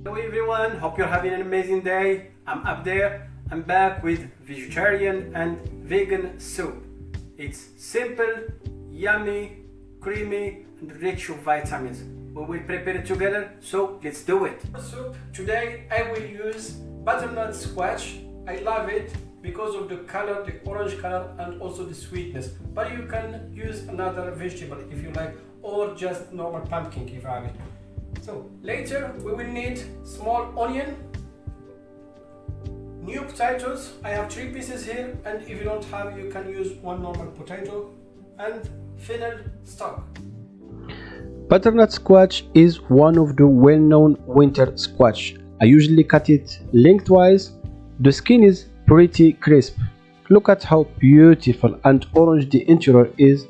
Hello everyone, hope you're having an amazing day. I'm up there. I'm back with vegetarian and vegan soup. It's simple, yummy, creamy and rich with vitamins. We will prepare it together, so let's do it. For soup, today I will use butternut squash. I love it because of the color, the orange color, and also the sweetness. But you can use another vegetable if you like, or just normal pumpkin if you have it. So later we will need small onion, new potatoes. I have 3 pieces here, and if you don't have, you can use 1 normal potato, and fennel stock. Butternut squash is one of the well-known winter squash. I usually cut it lengthwise. The skin is pretty crisp. Look at how beautiful and orange the interior is.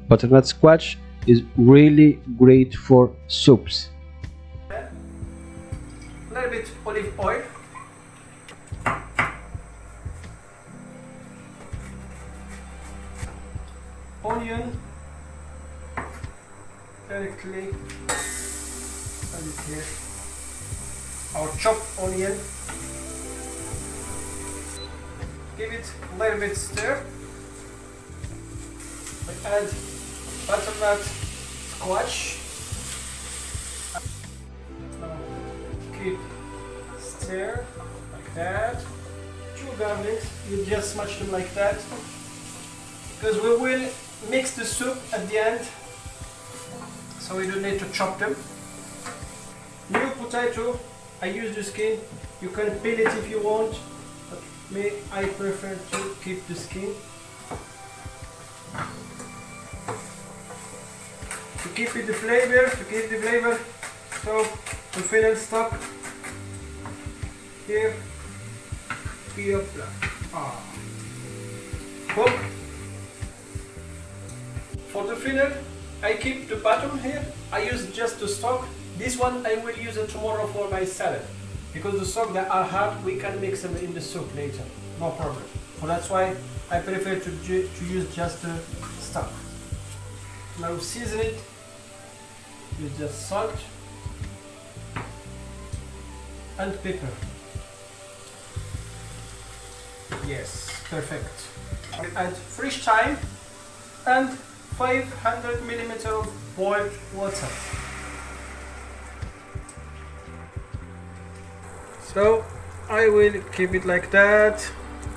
Butternut squash is really great for soups. A little bit olive oil. Onion. Directly add it here. Our chopped onion. Give it a little bit stir. We add butternut squash. Now keep stir like that. 2 garlics, you just smash them like that, because we will mix the soup at the end, so we don't need to chop them. New potato, I use the skin. You can peel it if you want, but me, I prefer to keep the skin. To keep it the flavor, so the fennel stock here. Cook. For the fennel, I keep the bottom here. I use just the stalk. This one I will use it tomorrow for my salad, because the stalk that are hard, we can mix them in the soup later, no problem. So that's why I prefer to use just the stalk. Now season it with just salt and pepper. Yes, perfect. I add fresh thyme and 500 ml of boiled water. So I will keep it like that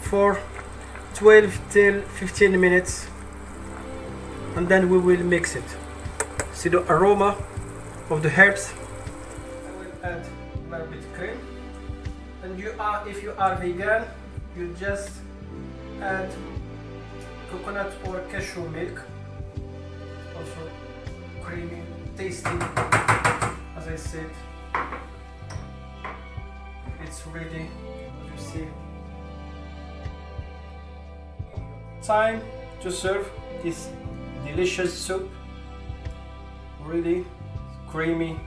for 12 till 15 minutes, and then we will mix it. See the aroma of the herbs. I will add a little bit cream, and if you are vegan, you just add coconut or cashew milk. Also creamy, tasty. As I said, it's ready, as you see. Time to serve this delicious soup. Really creamy,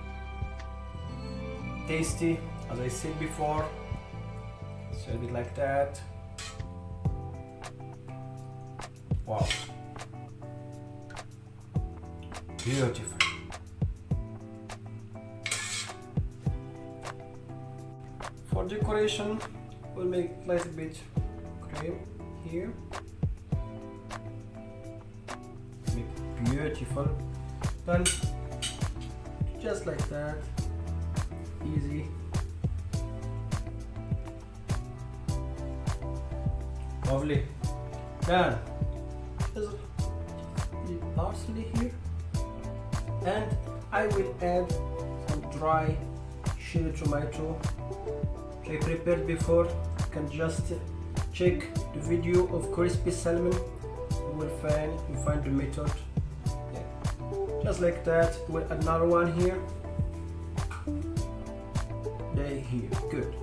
tasty, as I said before. Serve it like that. Wow, beautiful. For decoration, we'll make a little bit cream here. Make beautiful. Then just like that, easy. Lovely. Then there's parsley here, and I will add some dry cherry tomato which I prepared before. You can just check the video of crispy salmon. You will find the method. Yeah. Just like that. We'll add another one here. There, here, good.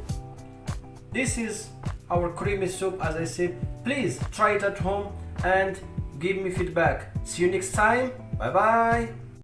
This is our creamy soup, as I said. Please try it at home and give me feedback. See you next time. Bye bye.